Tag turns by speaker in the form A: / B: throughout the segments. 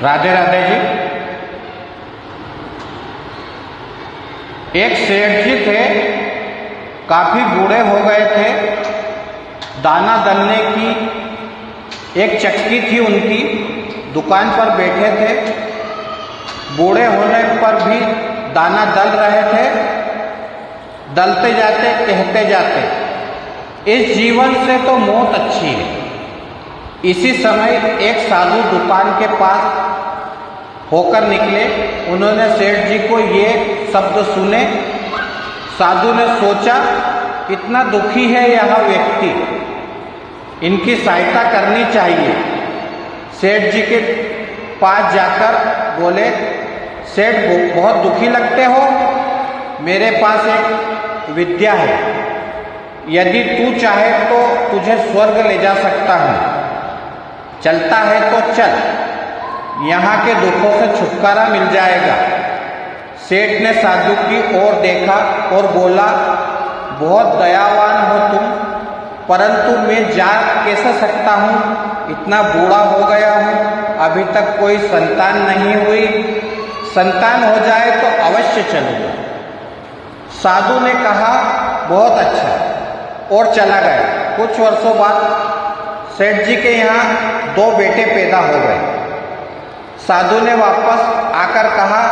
A: राधे राधे जी। एक सेठ जी थे, काफी बूढ़े हो गए थे। दाना दलने की एक चक्की थी उनकी, दुकान पर बैठे थे। बूढ़े होने पर भी दाना दल रहे थे, दलते जाते कहते जाते, इस जीवन से तो मौत अच्छी है। इसी समय एक साधु दुकान के पास होकर निकले। उन्होंने सेठ जी को ये शब्द सुने। साधु ने सोचा, कितना दुखी है यह व्यक्ति, इनकी सहायता करनी चाहिए। सेठ जी के पास जाकर बोले, सेठ बहुत दुखी लगते हो, मेरे पास एक विद्या है, यदि तू चाहे तो तुझे स्वर्ग ले जा सकता हूँ। चलता है तो चल, यहाँ के दुखों से छुटकारा मिल जाएगा। सेठ ने साधु की ओर देखा और बोला, बहुत दयावान हो तुम, परंतु मैं जा कैसे सकता हूँ, इतना बूढ़ा हो गया हूँ, अभी तक कोई संतान नहीं हुई, संतान हो जाए तो अवश्य चलूँगा। साधु ने कहा, बहुत अच्छा, और चला गया। कुछ वर्षों बाद सेठ जी के यहाँ 2 बेटे पैदा हो गए। साधु ने वापस आकर कहा,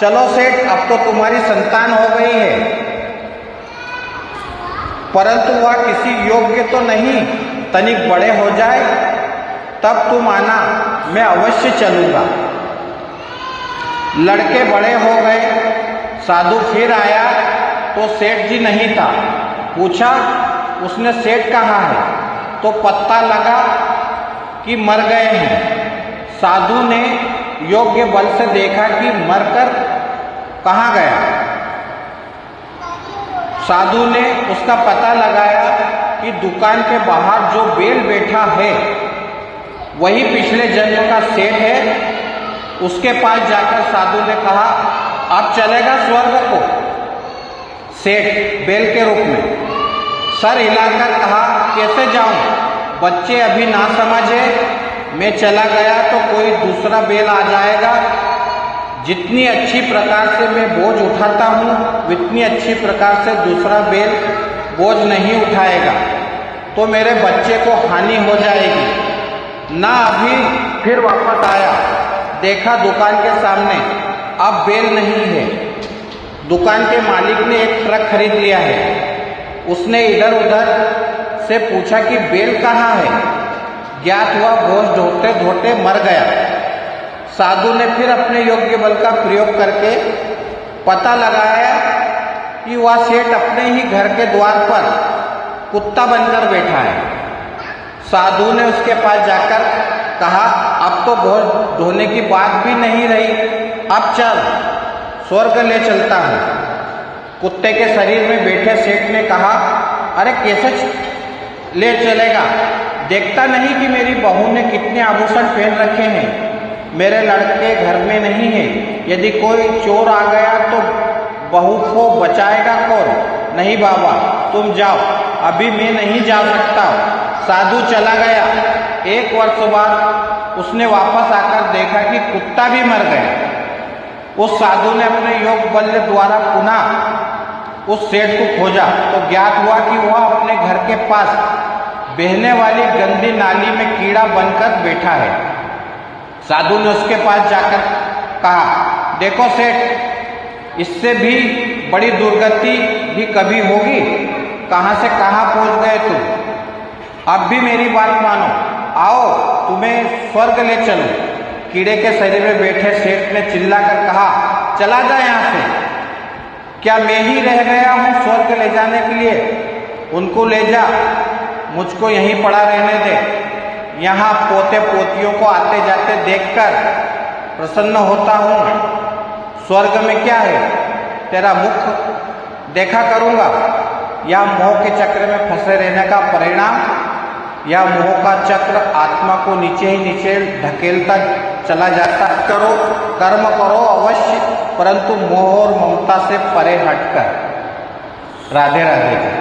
A: चलो सेठ, अब तो तुम्हारी संतान हो गई है, परंतु वह किसी योग्य तो नहीं, तनिक बड़े हो जाए तब तुम आना, मैं अवश्य चलूँगा। लड़के बड़े हो गए। साधु फिर आया तो सेठ जी नहीं था। पूछा, उसने सेठ कहाँ है? तो पता लगा कि मर गए हैं। साधु ने योग्य बल से देखा कि मरकर कहाँ गया। साधु ने उसका पता लगाया कि दुकान के बाहर जो बैल बैठा है वही पिछले जन्म का सेठ है। उसके पास जाकर साधु ने कहा, अब चलेगा स्वर्ग को? सेठ बैल के रूप में सर हिलाकर कहा, कैसे जाऊं, बच्चे अभी ना समझे, मैं चला गया तो कोई दूसरा बैल आ जाएगा। जितनी अच्छी प्रकार से मैं बोझ उठाता हूँ, उतनी अच्छी प्रकार से दूसरा बैल बोझ नहीं उठाएगा, तो मेरे बच्चे को हानि हो जाएगी ना। अभी फिर वापस आया, देखा दुकान के सामने अब बैल नहीं है। दुकान के मालिक ने एक ट्रक खरीद लिया है। उसने इधर उधर से पूछा कि बैल कहाँ है। ज्ञात हुआ बोझ ढोते ढोते मर गया। साधु ने फिर अपने योग्य बल का प्रयोग करके पता लगाया कि वह सेठ अपने ही घर के द्वार पर कुत्ता बनकर बैठा है। साधु ने उसके पास जाकर कहा, अब तो बोझ ढोने की बात भी नहीं रही, अब चल, स्वर्ग ले चलता हूँ। कुत्ते के शरीर में बैठे सेठ ने कहा, अरे कैसे ले चलेगा, देखता नहीं कि मेरी बहू ने कितने आभूषण पहन रखे हैं, मेरे लड़के घर में नहीं है, यदि कोई चोर आ गया तो बहू को बचाएगा कौन? नहीं बाबा, तुम जाओ, अभी मैं नहीं जा सकता। साधु चला गया। 1 वर्ष बाद उसने वापस आकर देखा कि कुत्ता भी मर गया। उस साधु ने अपने योग बल द्वारा पुनः उस सेठ को खोजा तो ज्ञात हुआ कि वह अपने घर के पास बहने वाली गंदी नाली में कीड़ा बनकर बैठा है। साधु ने उसके पास जाकर कहा, देखो सेठ, इससे भी बड़ी दुर्गति भी कभी होगी, कहाँ से कहाँ पहुँच गए तुम, अब भी मेरी बात मानो, आओ तुम्हें स्वर्ग ले चलो। कीड़े के शरीर में बैठे सेठ ने चिल्लाकर कहा, चला जा यहाँ से, क्या मैं ही रह गया हूँ स्वर्ग ले जाने के लिए? उनको ले जा, मुझको यहीं पड़ा रहने दे। यहाँ पोते पोतियों को आते जाते देखकर प्रसन्न होता हूँ। स्वर्ग में क्या है, तेरा मुख देखा करूँगा, या मोह के चक्र में फंसे रहने का परिणाम, या मोह का चक्र आत्मा को नीचे ही नीचे ढकेलता चला जाता। करो, कर्म करो अवश्य, परंतु मोह और ममता से परे हटकर। राधे राधे।